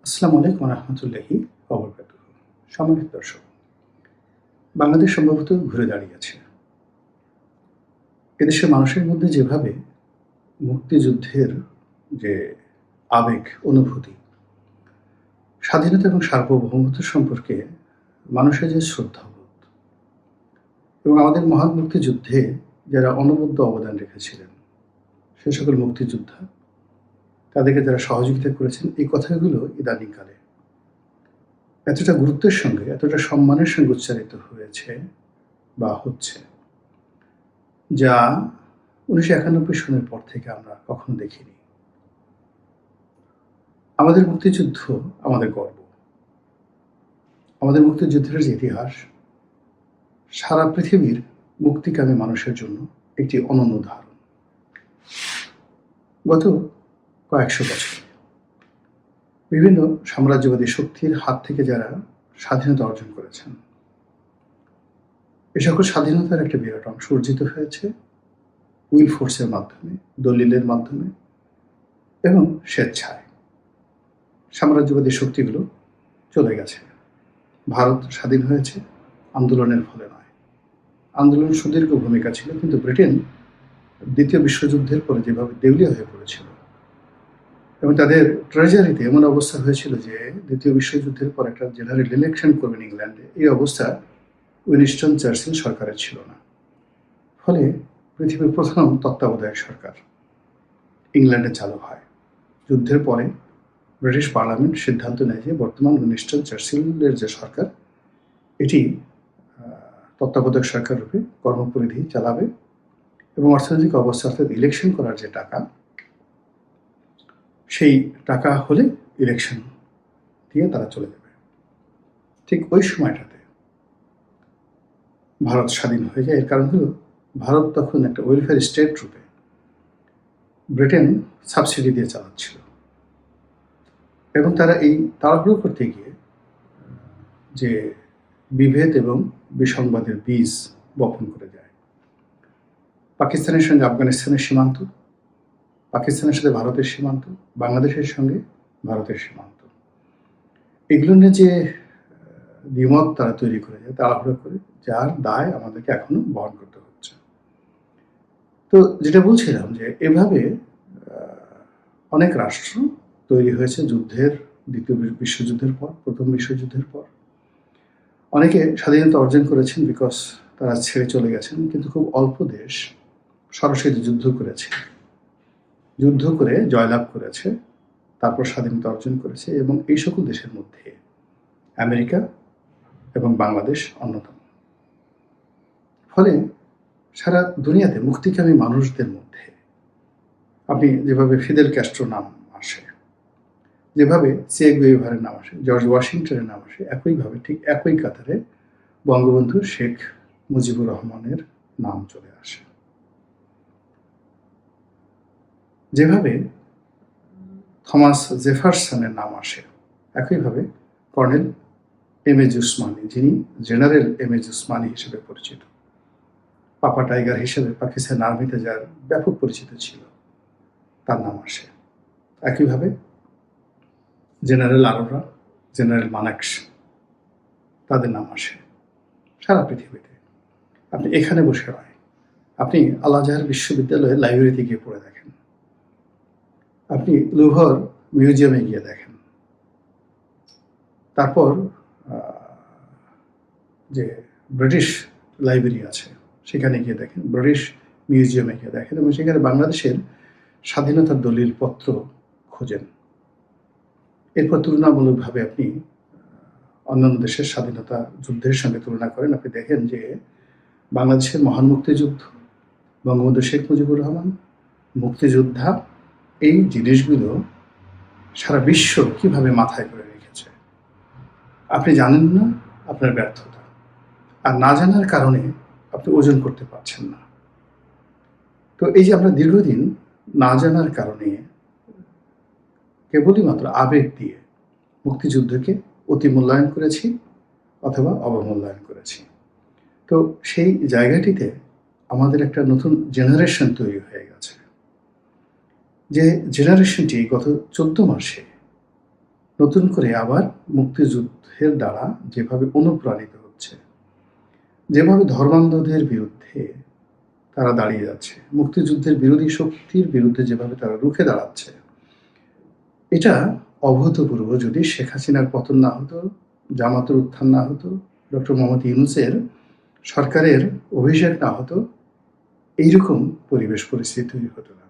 আসসালামু আলাইকুম রহমতুল্লাহি ওয়া সম্মানিত দর্শক, বাংলাদেশ সম্ভবত ঘুরে দাঁড়িয়েছে। এদেশের মানুষের মধ্যে যেভাবে মুক্তিযুদ্ধের যে আবেগ, অনুভূতি, স্বাধীনতা এবং সার্বভৌমত্ব সম্পর্কে মানুষের যে শ্রদ্ধাবোধ এবং আমাদের মহান মুক্তিযুদ্ধে যারা অনবদ্য অবদান রেখেছিলেন, সে সকল মুক্তিযোদ্ধা, তাদেরকে যারা সহযোগিতা করেছেন, এই কথাগুলো ইদানীংকালে এতটা গুরুত্বের সঙ্গে, এতটা সম্মানের সঙ্গে উচ্চারিত হয়েছে বা হচ্ছে, যা ১৯৯১ সনের পর থেকে আমরা কখনো দেখিনি। আমাদের মুক্তিযুদ্ধ আমাদের গর্ব। আমাদের মুক্তিযুদ্ধের যে ইতিহাস সারা পৃথিবীর মুক্তিকামী মানুষের জন্য একটি অনন্য উদাহরণ। গত কয়েকশো বছর বিভিন্ন সাম্রাজ্যবাদী শক্তির হাত থেকে যারা স্বাধীনতা অর্জন করেছেন, এ সকল স্বাধীনতার একটা বিরাট অংশ অর্জিত হয়েছে উইল ফোর্সের মাধ্যমে, দলিলের মাধ্যমে এবং স্বেচ্ছায়। সাম্রাজ্যবাদী শক্তিগুলো চলে গেছে। ভারত স্বাধীন হয়েছে আন্দোলনের ফলে নয়। আন্দোলন সুদীর্ঘ ভূমিকা ছিল, কিন্তু ব্রিটেন দ্বিতীয় বিশ্বযুদ্ধের পরে যেভাবে দেউলিয়া হয়ে পড়েছিল এবং তাদের ট্রেজারিতে এমন অবস্থা হয়েছিল যে দ্বিতীয় বিশ্বযুদ্ধের পর একটা জেনারেল ইলেকশন করবেন ইংল্যান্ডে, এই অবস্থা উইনস্টন চার্চিল সরকারের ছিল না। ফলে পৃথিবীর প্রথম তত্ত্বাবধায়ক সরকার ইংল্যান্ডে চালু হয়। যুদ্ধের পরে ব্রিটিশ পার্লামেন্ট সিদ্ধান্ত নেয় যে বর্তমান উইনস্টন চার্চিলের যে সরকার, এটি তত্ত্বাবধায়ক সরকার রূপে কর্মপরিধি চালাবে এবং অর্থনৈতিক অবস্থা, অর্থাৎ ইলেকশন করার যে টাকা, সেই টাকা হলে ইলেকশন দিয়ে তারা চলে যাবে। ঠিক ওই সময়টাতে ভারত স্বাধীন হয়ে যায়। এর কারণ হলো ভারত তখন একটা ওয়েলফেয়ার স্টেট রূপে ব্রিটেন সাবসিডি দিয়ে চালাচ্ছিল এবং তারা এই তাড়াহুড়ো করতে গিয়ে যে বিভেদ এবং বিসংবাদের বীজ বপন করে যায়। পাকিস্তানের সঙ্গে আফগানিস্তানের সীমান্ত, পাকিস্তানের সাথে ভারতের সীমান্ত, বাংলাদেশের সঙ্গে ভারতের সীমান্ত, এগুলো নিয়ে যে দ্বিমত তারা তৈরি করে যায় তাড়াহুড়ো করে, যার দায় আমাদেরকে এখনো বহন করতে হচ্ছে। তো যেটা বলছিলাম যে এভাবে অনেক রাষ্ট্র তৈরি হয়েছে যুদ্ধের, দ্বিতীয় বিশ্বযুদ্ধের পর, প্রথম বিশ্বযুদ্ধের পর। অনেকে স্বাধীনতা অর্জন করেছেন বিকজ তারা ছেড়ে চলে গেছেন, কিন্তু খুব অল্প দেশ সরাসরি যুদ্ধ করেছে, যুদ্ধ করে জয়লাভ করেছে, তারপর স্বাধীনতা অর্জন করেছে। এবং এই সকল দেশের মধ্যে আমেরিকা এবং বাংলাদেশ অন্যতম। ফলে সারা দুনিয়াতে মুক্তিকামী মানুষদের মধ্যে আপনি যেভাবে ফিদেল ক্যাস্ট্রোর নাম আসে, যেভাবে চে গুয়েভারের নাম আসে, জর্জ ওয়াশিংটনের নাম আসে, একইভাবে ঠিক একই কাতারে বঙ্গবন্ধু শেখ মুজিবুর রহমানের নাম চলে আসে। যেভাবে থমাস জেফারসনের নাম আসে, একইভাবে কর্নেল এম এ উসমানী, যিনি জেনারেল এম এ উসমানী হিসেবে পরিচিত, পাপা টাইগার হিসেবে পাকিস্তান আর্মিতে যার ব্যাপক পরিচিত ছিল, তার নাম আসে। একইভাবে জেনারেল আরোরা, জেনারেল মানেকশ, তাদের নাম আসে সারা পৃথিবীতে। আপনি এখানে বসে নয়, আপনি আল আজহার বিশ্ববিদ্যালয়ের লাইব্রেরিতে গিয়ে পড়ে দেখেন, আপনি লুভর মিউজিয়ামে গিয়ে দেখেন, তারপর যে ব্রিটিশ লাইব্রেরি আছে সেখানে গিয়ে দেখেন, ব্রিটিশ মিউজিয়ামে গিয়ে দেখেন এবং সেখানে বাংলাদেশের স্বাধীনতার দলিলপত্র খোঁজেন। এরপর তুলনামূলকভাবে আপনি অন্যান্য দেশের স্বাধীনতা যুদ্ধের সঙ্গে তুলনা করেন, আপনি দেখেন যে বাংলাদেশের মহান মুক্তিযুদ্ধ, বঙ্গবন্ধু শেখ মুজিবুর রহমান, মুক্তিযোদ্ধা, এই জিনিসগুলো সারা বিশ্ব কিভাবে মাথায় করে রেখেছে। আপনি জানেন না আপনার ব্যর্থতা, আর না জানার কারণে আপনি ওজন করতে পারছেন না। তো এই যে আমরা দীর্ঘদিন না জানার কারণে কেবলই মাত্র আবেগ দিয়ে মুক্তিযুদ্ধকে অতি মূল্যায়ন করেছি অথবা অবমূল্যায়ন করেছি। তো সেই জায়গাটিতে আমাদের একটা নতুন জেনারেশন তৈরি হয়ে গেছে, যে জেনারেশনটি গত 14 মাসে নতুন করে আবার মুক্তিযুদ্ধের দ্বারা যেভাবে অনুপ্রাণিত হচ্ছে, যেভাবে ধর্মান্ধদের বিরুদ্ধে তারা দাঁড়িয়ে যাচ্ছে, মুক্তিযুদ্ধের বিরোধী শক্তির বিরুদ্ধে যেভাবে তারা রুখে দাঁড়াচ্ছে, এটা অভূতপূর্ব। যদি শেখ হাসিনার পতন না হতো, জামাতের উত্থান না হতো, ডক্টর মোহাম্মদ ইউনূসের সরকারের অভিষেক না হতো, এইরকম পরিবেশ পরিস্থিতি তৈরি হতো না।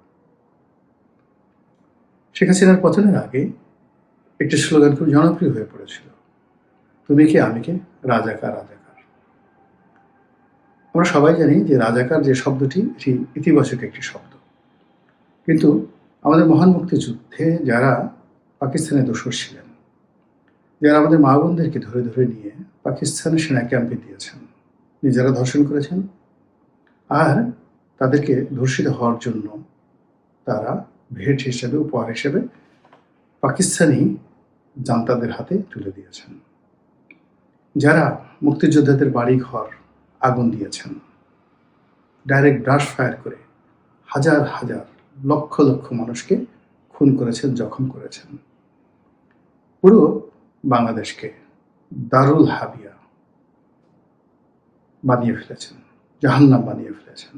শেখ হাসিনার পতনের আগে একটি স্লোগান খুব জনপ্রিয় হয়ে পড়েছিল, তুমি কে আমি কে, রাজাকার রাজাকার। আমরা সবাই জানি যে রাজাকার যে শব্দটি, এটি ইতিবাচক একটি শব্দ, কিন্তু আমাদের মহান মুক্তিযুদ্ধে যারা পাকিস্তানের দোসর ছিলেন, যারা আমাদের মা বোনদেরকে ধরে ধরে নিয়ে পাকিস্তানের সেনা ক্যাম্পে দিয়েছেন, নিজেরা ধর্ষণ করেছেন, আর তাদেরকে ধর্ষিত হওয়ার জন্য তারা ভেট হিসেবে, উপহার হিসেবে পাকিস্তানি জান্তাদের হাতে তুলে দিয়েছেন, যারা মুক্তিযোদ্ধাদের বাড়ি ঘর আগুন দিয়েছেন, ডাইরেক্ট ব্রাশ ফায়ার করে হাজার হাজার লক্ষ লক্ষ মানুষকে খুন করেছেন, জখম করেছেন, পুরো বাংলাদেশকে দারুল হাবিয়া বানিয়ে ফেলেছেন, জাহান্নাম বানিয়ে ফেলেছেন।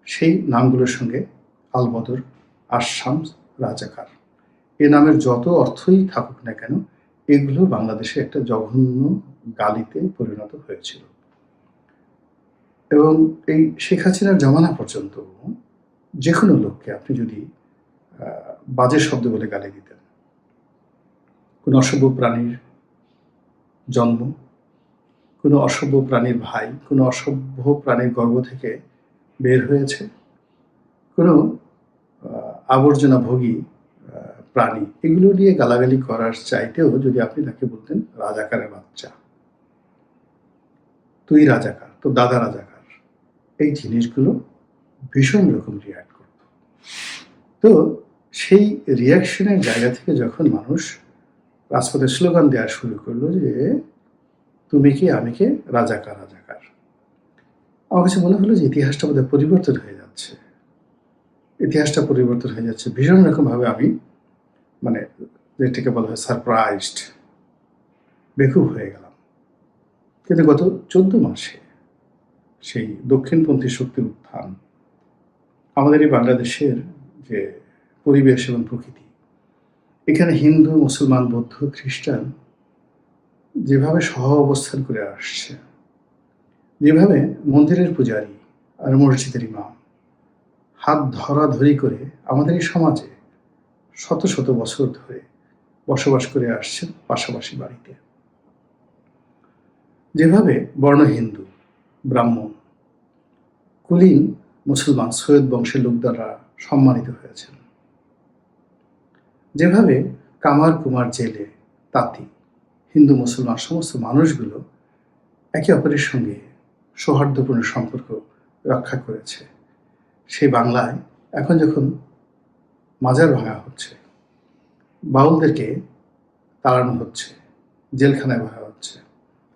সেই নামগুলোর সঙ্গে আলবদর, আশামস, রাজাকার, এ নামের যত অর্থই থাকুক না কেন, এগুলো বাংলাদেশে একটা জঘন্য গালিতে পরিণত হয়েছিল। এবং এই শেখ হাসিনার জমানা পর্যন্ত যে কোনো লোককে আপনি যদি বাজে শব্দ বলে গালি দিতেন, কোনো অসভ্য প্রাণীর জন্ম, কোনো অসভ্য প্রাণীর ভাই, কোনো অসভ্য প্রাণীর গর্ভ থেকে বের হয়েছে, কোনো আবর্জনাভোগী প্রাণী, এগুলো নিয়ে গালাগালি করার চাইতেও যদি আপনি তাকে বলতেন রাজাকারের বাচ্চা, তুই রাজাকার, তোর দাদা রাজাকার, এই জিনিসগুলো ভীষণ রকম রিয়াক্ট করত। তো সেই রিয়াকশনের জায়গা থেকে যখন মানুষ রাজপথে স্লোগান দেওয়া শুরু করলো যে তুমি কি আমি কে, রাজাকার রাজাকার, আমার কাছে মনে হলো যে ইতিহাসটা বোধহয় পরিবর্তন হয়ে যাচ্ছে, ইতিহাসটা পরিবর্তন হয়ে যাচ্ছে ভীষণ রকমভাবে। আমি মানে যেটাকে বলা হয় সারপ্রাইজড, বেকুব হয়ে গেলাম। কিন্তু গত 14 মাসে সেই দক্ষিণপন্থী শক্তির উত্থান, আমাদের এই বাংলাদেশের যে পরিবেশ এবং প্রকৃতি, এখানে হিন্দু, মুসলমান, বৌদ্ধ, খ্রিস্টান যেভাবে সহ অবস্থান করে আসছে, যেভাবে মন্দিরের পূজারী আর মসজিদের ইমাম হাত ধরাধরি করে আমাদের এই সমাজে শত শত বছর ধরে বসবাস করে আসছেন পাশাপাশি বাড়িতে, যেভাবে বর্ণ হিন্দু, ব্রাহ্মণ, কুলীন মুসলমান, সৈয়দ বংশের লোক দ্বারা সম্মানিত হয়েছেন, যেভাবে কামার কুমার, জেলে, তাঁতি, হিন্দু মুসলমান সমস্ত মানুষগুলো একে অপরের সঙ্গে সৌহার্দ্যপূর্ণ সম্পর্ক রক্ষা করেছে, সেই বাংলায় এখন যখন মাজার ভাঙা হচ্ছে, বাউলদেরকে তাড়ানো হচ্ছে, জেলখানায় ভাঙা হচ্ছে,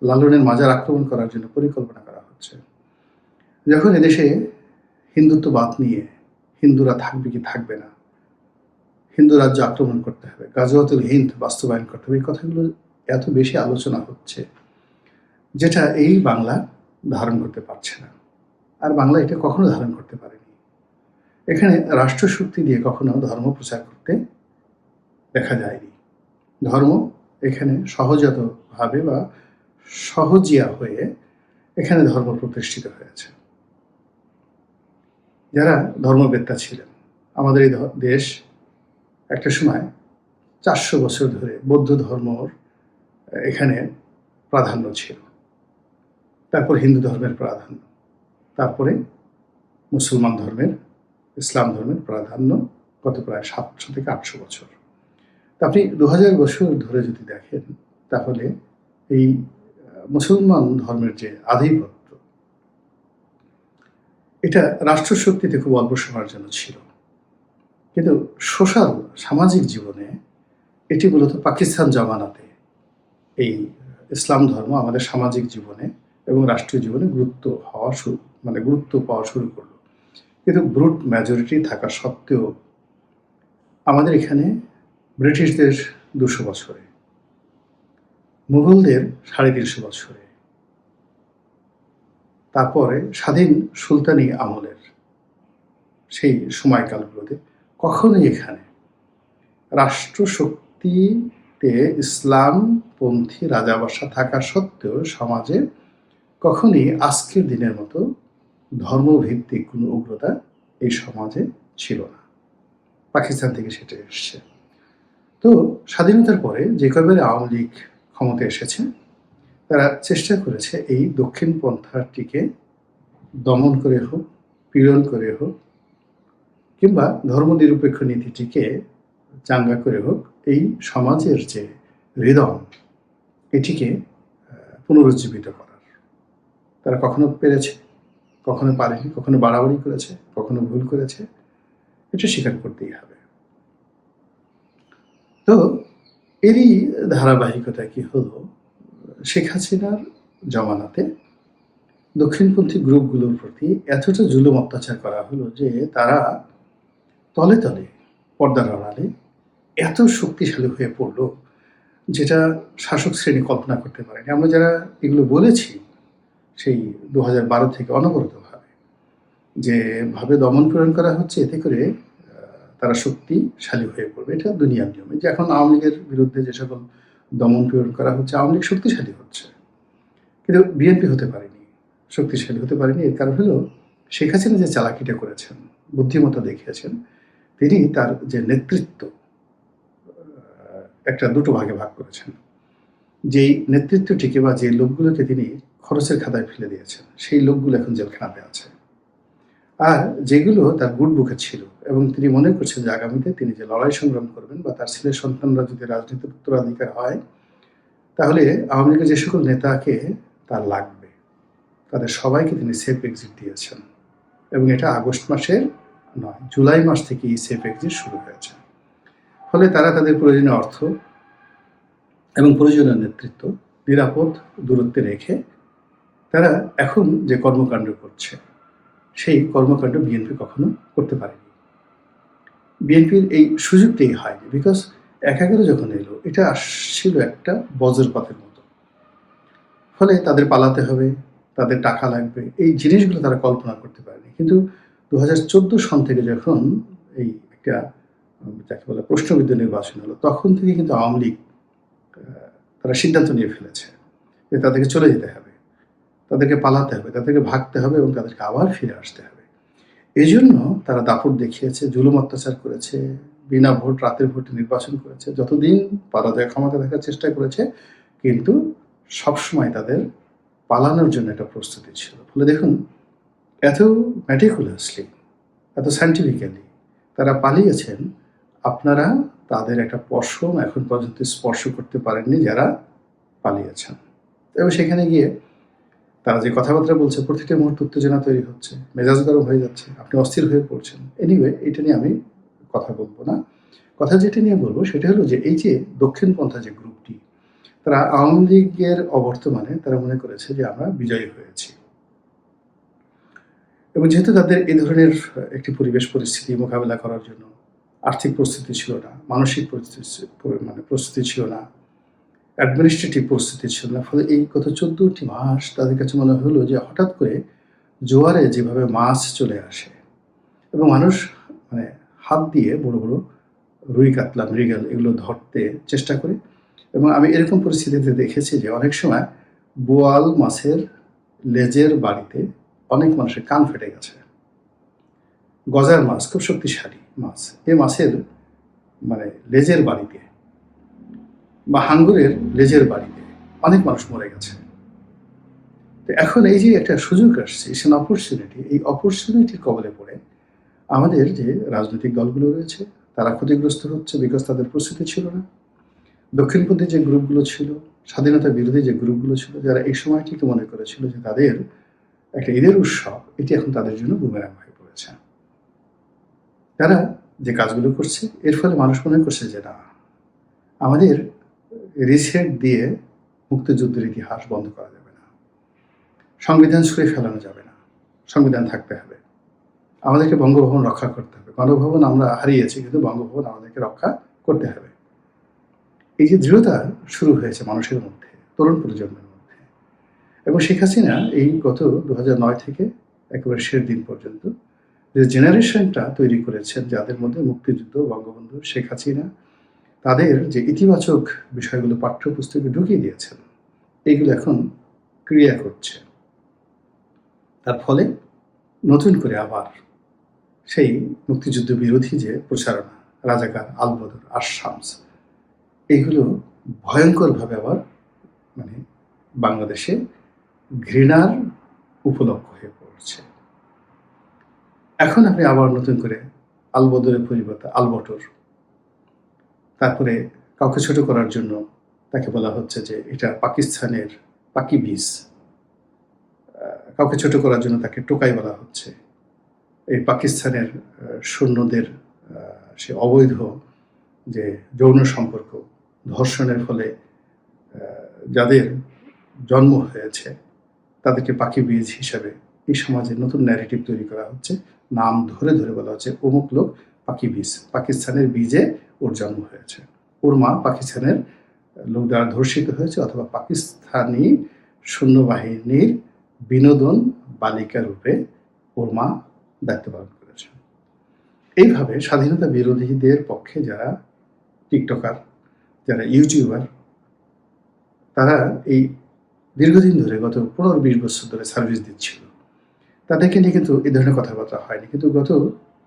লালনের মাজার আক্রমণ করার জন্য পরিকল্পনা করা হচ্ছে, যখন এদেশে হিন্দুত্ববাদ নিয়ে হিন্দুরা থাকবে কি থাকবে না, হিন্দু রাজ্য আক্রমণ করতে হবে, গাজওয়াতুল হিন্দ বাস্তবায়ন করতে হবে, এই কথাগুলো এত বেশি আলোচনা হচ্ছে, যেটা এই বাংলা ধারণ করতে পারছে না। আর বাংলা এটা কখনো ধারণ করতে পারেনি। এখানে রাষ্ট্রশক্তি দিয়ে কখনো ধর্ম প্রচার করতে দেখা যায়নি। ধর্ম এখানে সহজাতভাবে বা সহজিয়া হয়ে এখানে ধর্ম প্রতিষ্ঠিত হয়েছে। যারা ধর্মবেত্তা ছিলেন, আমাদের এই দেশ একটা সময় 400 বছর ধরে বৌদ্ধ ধর্মর এখানে প্রাধান্য ছিল, তারপর হিন্দু ধর্মের প্রাধান্য, তারপরে মুসলমান ধর্মের, ইসলাম ধর্মের প্রাধান্য গত প্রায় 700 থেকে 800 বছর। আপনি 2000 বছর ধরে যদি দেখেন, তাহলে এই মুসলমান ধর্মের যে আধিপত্য, এটা রাষ্ট্রশক্তিতে খুব অল্প সময়ের জন্য ছিল, কিন্তু সোশ্যাল সামাজিক জীবনে এটি মূলত পাকিস্তান জামানাতে এই ইসলাম ধর্ম আমাদের সামাজিক জীবনে এবং রাষ্ট্রীয় জীবনে গুরুত্ব পাওয়া শুরু করলো। কিন্তু ব্রুট মেজরিটি থাকা সত্ত্বেও আমাদের এখানে ব্রিটিশদের 200 বছরে মুঘলদের ৩৫০ বছরে, তারপরে স্বাধীন সুলতানি আমলের সেই সময়কালগুলোতে কখনোই এখানে রাষ্ট্রশক্তিতে ইসলামপন্থী রাজাবাসা থাকা সত্ত্বেও সমাজে কখনই আজকের দিনের মতো ধর্মভিত্তিক কোনো উগ্রতা এই সমাজে ছিল না। পাকিস্তান থেকে সেটা এসছে। তো স্বাধীনতার পরে যে কবে আওয়ামী লীগ ক্ষমতায় এসেছে, তারা চেষ্টা করেছে এই দক্ষিণ পন্থাটিকে দমন করে হোক, পীড়ন করে হোক, কিংবা ধর্মনিরপেক্ষ নীতিটিকে চাঙ্গা করে হোক, এই সমাজের যে হৃদয় এটিকে পুনরুজ্জীবিত করার। তারা কখনো পেরেছে, কখনো পারেনি, কখনো বাড়াবাড়ি করেছে, কখনো ভুল করেছে, এটা স্বীকার করতেই হবে। তো এরই ধারাবাহিকতা কি হলো, শেখ হাসিনার জমানাতে দক্ষিণপন্থী গ্রুপগুলোর প্রতি এতটা জুলুম অত্যাচার করা হলো যে তারা তলে তলে পর্দার আড়ালে এত শক্তিশালী হয়ে পড়লো, যেটা শাসক শ্রেণী কল্পনা করতে পারেনি। আমরা যারা এগুলো বলেছি সেই 2012 থেকে অনবরতভাবে, যেভাবে দমন পীড়ন করা হচ্ছে, এতে করে তারা শক্তিশালী হয়ে পড়বে, এটা দুনিয়ার নিয়মে। যে এখন আওয়ামী লীগের বিরুদ্ধে যে সকল দমন পীড়ন করা হচ্ছে, আওয়ামী লীগ শক্তিশালী হচ্ছে, কিন্তু বিএনপি হতে পারেনি, শক্তিশালী হতে পারেনি। এর কারণ হলো শেখ হাসিনা যে চালাকিটা করেছেন, বুদ্ধিমত্তা দেখিয়েছেন, তিনি তার যে নেতৃত্ব একটা দুটো ভাগে ভাগ করেছেন। যেই নেতৃত্বটিকে বা যে লোকগুলোকে তিনি খরচের খাতায় ফেলে দিয়েছেন, সেই লোকগুলো এখন জেলখানাতে আছে। আর যেগুলো তার গুড বুকে ছিল এবং তিনি মনে করছেন যে আগামীতে তিনি যে লড়াই সংগ্রাম করবেন বা তার ছেলে সন্তানরা যদি রাজনীতির উত্তরাধিকার হয়, তাহলে আওয়ামী লীগের যে সকল নেতাকে তার লাগবে, তাদের সবাইকে তিনি সেফ এক্সিট দিয়েছেন। এবং এটা আগস্ট মাসের নয়, জুলাই মাস থেকে এই সেফ এক্সিট শুরু হয়েছে। ফলে তারা তাদের প্রয়োজনীয় অর্থ এবং প্রয়োজনীয় নেতৃত্ব নিরাপদ দূরত্বে রেখে তারা এখন যে কর্মকাণ্ড করছে, সেই কর্মকাণ্ড বিএনপি কখনো করতে পারেনি। বিএনপির এই সুযোগটাই হয়নি, বিকজ 11 যখন এলো, এটা আসছিল একটা বজ্রপাতের মতো। ফলে তাদের পালাতে হবে, তাদের টাকা লাগবে, এই জিনিসগুলো তারা কল্পনা করতে পারেনি। কিন্তু 2014 সন থেকে যখন এই একটা যাকে বলে প্রশ্নবিদ্ধ নির্বাচন হলো, তখন থেকে কিন্তু আওয়ামী লীগ তারা সিদ্ধান্ত নিয়ে ফেলেছে যে তাদেরকে চলে যেতে হবে, তাদেরকে পালাতে হবে, তাদেরকে ভাগতে হবে এবং তাদেরকে আবার ফিরে আসতে হবে। এই জন্য তারা দাপট দেখিয়েছে, জুলুম অত্যাচার করেছে, বিনা ভোট, রাতের ভোটে নির্বাচন করেছে, যতদিন পারা যায় ক্ষমতা দেখার চেষ্টা করেছে, কিন্তু সবসময় তাদের পালানোর জন্য একটা প্রস্তুতি ছিল। ফলে দেখুন, এত ম্যাটিকুলাসলি, এত সায়েন্টিফিক্যালি তারা পালিয়েছেন, আপনারা তাদের একটা পশম এখন পর্যন্ত স্পর্শ করতে পারেননি যারা পালিয়েছেন। এবং সেখানে গিয়ে তারা যে কথাবার্তা বলছে, প্রতিটা মুহূর্তে উত্তেজনা তৈরি হচ্ছে, মেজাজ গরম হয়ে যাচ্ছে, আপনি অস্থির হয়ে পড়ছেন। এনিওয়ে, এটা নিয়ে আমি কথা বলবো না। কথা যেটা নিয়ে বলবো সেটা হলো যে এই যে দক্ষিণপন্থা যে গ্রুপটি, তারা আওয়ামী লীগের অবর্তমানে তারা মনে করেছে যে আমরা বিজয়ী হয়েছি। এবং যেহেতু তাদের এই ধরনের একটি পরিবেশ পরিস্থিতি মোকাবেলা করার জন্য আর্থিক প্রস্তুতি ছিল না, মানসিক প্রস্তুতি ছিল না, অ্যাডমিনিস্ট্রেটিভ প্রস্তুতি ছিল না, ফলে এই গত 14টি মাস তাদের কাছে মনে হলো যে হঠাৎ করে জোয়ারে যেভাবে মাছ চলে আসে এবং মানুষ হাত দিয়ে বড় বড় রুই, কাতলা, মৃগেল এগুলো ধরতে চেষ্টা করে। এবং আমি এরকম পরিস্থিতিতে দেখেছি যে অনেক সময় বোয়াল মাছের লেজের বাড়িতে অনেক মানুষের কান ফেটে গেছে। গজার মাছ খুব শক্তিশালী মাছ, এই মাছের লেজের বাড়িতে বা হাঙ্গরের লেজের বাড়িতে অনেক মানুষ মরে গেছে। তো এখন এই যে একটা সুযোগ আসছে, সেন অপরচুনিটি, এই অপরচুনিটির কবলে পড়ে আমাদের যে রাজনৈতিক দলগুলো রয়েছে তারা ক্ষতিগ্রস্ত হচ্ছে, বিকজ তাদের প্রস্তুতি ছিল না। দক্ষিণপন্থী যে গ্রুপগুলো ছিল, স্বাধীনতা বিরোধী যে গ্রুপগুলো ছিল, যারা এই সময়টিকে মনে করেছিল যে তাদের একটা ঈদের উৎসব, এটি এখন তাদের জন্য বুমেরাং হয়ে পড়েছে। তারা যে কাজগুলো করছে, এর ফলে মানুষ মনে করছে যে না, আমাদের রিসেট দিয়ে মুক্তিযুদ্ধের ইতিহাস বন্ধ করা যাবে না, সংবিধান ছুঁড়ে ফেলানো যাবে না, সংবিধান থাকতে হবে, আমাদেরকে বঙ্গভবন রক্ষা করতে হবে। গণভবন আমরা হারিয়েছি, কিন্তু বঙ্গভবন আমাদেরকে রক্ষা করতে হবে। এই যে দৃঢ়তা শুরু হয়েছে মানুষের মধ্যে, তরুণ প্রজন্মের মধ্যে। এবং শেখ হাসিনা এই গত 2009 থেকে একেবারে শেষ দিন পর্যন্ত যে জেনারেশনটা তৈরি করেছেন, যাদের মধ্যে মুক্তিযুদ্ধ, বঙ্গবন্ধু, শেখ হাসিনা, তাদের যে ইতিবাচক বিষয়গুলো পাঠ্যপুস্তকে ঢুকিয়ে দিয়েছেন, এইগুলো এখন ক্রিয়া করছে। তার ফলে নতুন করে আবার সেই মুক্তিযুদ্ধ বিরোধী যে প্রচারণা, রাজাকার, আলবদর, আশামস, এইগুলো ভয়ঙ্করভাবে আবার মানে বাংলাদেশে ঘৃণার উপলক্ষ হয়ে পড়ছে। এখন আপনি আবার নতুন করে আলবদরের পরিবর্তে আলবটর, তারপরে কাউকে ছোট করার জন্য তাকে বলা হচ্ছে যে এটা পাকিস্তানের পাকি বীজ, কাউকে ছোট করার জন্য তাকে টোকাই বলা হচ্ছে। এই পাকিস্তানের সৈন্যদের সে অবৈধ যে যৌন সম্পর্ক, ধর্ষণের ফলে যাদের জন্ম হয়েছে তাদেরকে পাকি বীজ হিসাবে এই সমাজে নতুন ন্যারেটিভ তৈরি করা হচ্ছে। নাম ধরে ধরে বলা হচ্ছে অমুক লোক পাকি বীজ, পাকিস্তানের বীজে ওর জন্ম হয়েছে, ওর মা পাকিস্তানের লোক দ্বারা ধর্ষিত হয়েছে, অথবা পাকিস্তানি সৈন্যবাহিনীর বিনোদন বালিকা রূপে ওর মা দায়িত্ব পালন করেছে। এইভাবে স্বাধীনতা বিরোধীদের পক্ষে যারা টিকটকার, যারা ইউটিউবার, তারা এই দীর্ঘদিন ধরে গত 15-20 বছর ধরে সার্ভিস দিচ্ছিল, তাদেরকে নিয়ে কিন্তু এই ধরনের কথাবার্তা হয়নি। কিন্তু গত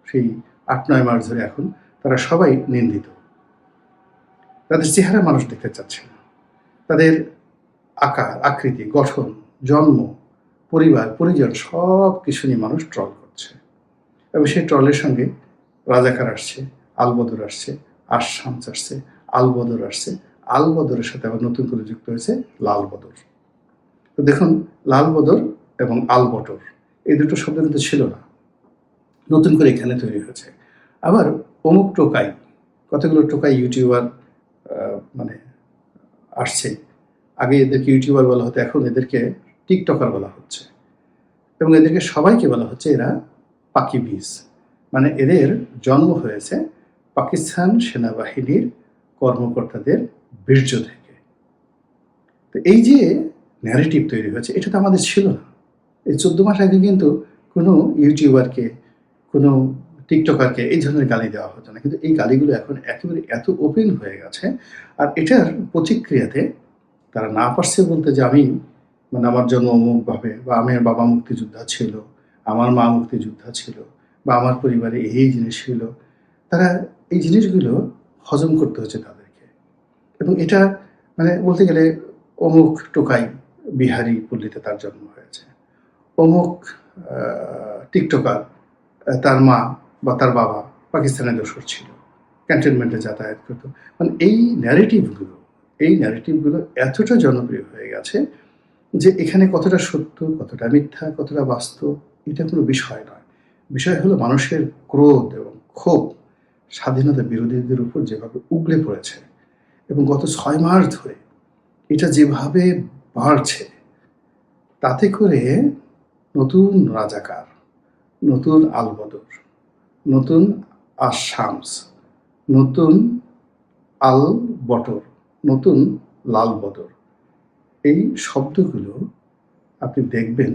সেই 8-9 মাস ধরে এখন তারা সবাই নিন্দিত। তাদের চেহারা মানুষ দেখতে চাচ্ছে না, তাদের আকার, আকৃতি, গঠন, জন্ম, পরিবার, পরিজন সব কিছু নিয়ে মানুষ ট্রল করছে। এবং সেই ট্রলের সঙ্গে রাজাকার আসছে, আলবদর আসছে, আশামস আসছে, আলবদর আসছে, আলবদরের সাথে আবার নতুন করে যুক্ত হয়েছে লাল বদর। তো দেখুন, লাল বদর এবং আলবটর এই দুটো শব্দ কিন্তু ছিল না, নতুন করে এখানে তৈরি হয়েছে। আবার অমুক টোকাই, কতগুলো টোকাই ইউটিউবার মানে আসছে। আগে এদেরকে ইউটিউবার বলা হতো, এখন এদেরকে টিকটকার বলা হচ্ছে। এবং এদেরকে সবাইকে বলা হচ্ছে এরা পাকি বীজ, মানে এদের জন্ম হয়েছে পাকিস্তান সেনাবাহিনীর কর্মকর্তাদের বীর্য থেকে। তো এই যে ন্যারেটিভ তৈরি হয়েছে, এটা তো আমাদের ছিল না। এই 14 মাস আগে কিন্তু কোনো ইউটিউবারকে, কোনো টিকটকারকে এই ধরনের গালি দেওয়া হতো না, কিন্তু এই গালিগুলো এখন একেবারে এত ওপেন হয়ে গেছে। আর এটার প্রতিক্রিয়াতে তারা না পারছে বলতে যে আমি মানে আমার জন্ম অমুকভাবে, বা আমার বাবা মুক্তিযোদ্ধা ছিল, আমার মা মুক্তিযোদ্ধা ছিল, বা আমার পরিবারে এই জিনিস ছিল, তারা এই জিনিসগুলো হজম করতে হচ্ছে তাদেরকে। এবং এটা মানে বলতে গেলে অমুক টোকাই বিহারি পল্লীতে তার জন্ম হয়েছে, অমুক টিকটকার তার মা বা তার বাবা পাকিস্তানের দোসর ছিল, ক্যান্টনমেন্টে যাতায়াত করতো। মানে এই ন্যারেটিভগুলো এতটা জনপ্রিয় হয়ে গেছে যে এখানে কতটা সত্য, কতটা মিথ্যা, কতটা বাস্তব, এটা কোনো বিষয় নয়। বিষয় হলো মানুষের ক্রোধ এবং ক্ষোভ স্বাধীনতা বিরোধীদের উপর যেভাবে উগলে পড়েছে, এবং গত 6 মাস ধরে এটা যেভাবে বাড়ছে, তাতে করে নতুন রাজাকার, নতুন আলবদর, নতুন আশামস, নতুন আল বটর, নতুন লাল বদর, এই শব্দগুলো আপনি দেখবেন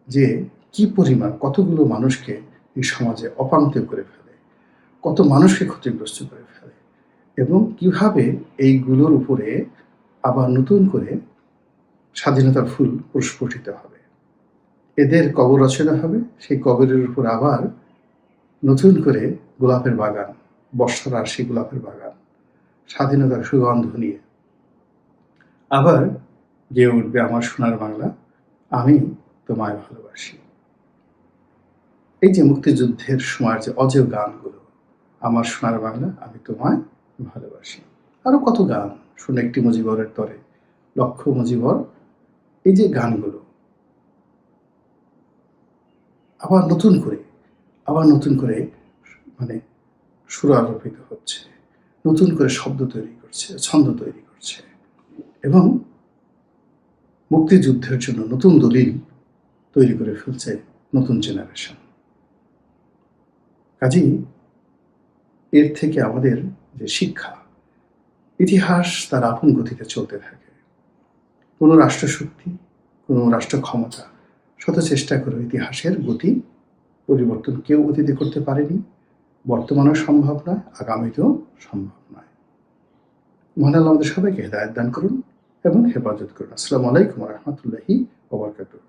যে কি পরিমাণ কতগুলো মানুষকে এই সমাজে অপাঙ্ক্তেয় করে ফেলে, কত মানুষকে ক্ষতিগ্রস্ত করে ফেলে, এবং কিভাবে এইগুলোর উপরে আবার নতুন করে স্বাধীনতার ফুল প্রস্ফুটিত হবে। এদের কবর রচনা হবে, সেই কবরের উপর আবার নতুন করে গোলাপের বাগান, বর্ষার সেই গোলাপের বাগান স্বাধীনতার সুগন্ধ নিয়ে আবার গেয়ে উঠবে আমার সোনার বাংলা, আমি তোমায় ভালোবাসি। এই যে মুক্তিযুদ্ধের সময়ের যে অজেয় গানগুলো, আমার সোনার বাংলা, আমি তোমায় ভালোবাসি, আরো কত গান, শুনে একটি মুজিবরের তরে, লক্ষ মুজিবর, এই যে গানগুলো আবার নতুন করে মানে সুরারোপিত হচ্ছে, নতুন করে শব্দ তৈরি করছে, ছন্দ তৈরি করছে, এবং মুক্তিযুদ্ধের জন্য নতুন দলিল তৈরি করে ফেলছে নতুন জেনারেশন। কাজেই এর থেকে আমাদের যে শিক্ষা, ইতিহাস তার আপন গতিতে চলতে থাকে। কোনো রাষ্ট্রশক্তি, কোনো রাষ্ট্র ক্ষমতা শত চেষ্টা করে ইতিহাসের গতি পরিবর্তন কেউ অতীতে করতে পারেনি, বর্তমানেও সম্ভব নয়, আগামীতেও সম্ভব নয়। মহান আল্লাহ আমাদের সবাইকে হেদায়েত দান করুন এবং হেফাজত করুন। আসসালামু আলাইকুম ওয়া রাহমাতুল্লাহি ওয়া বারাকাতুহু।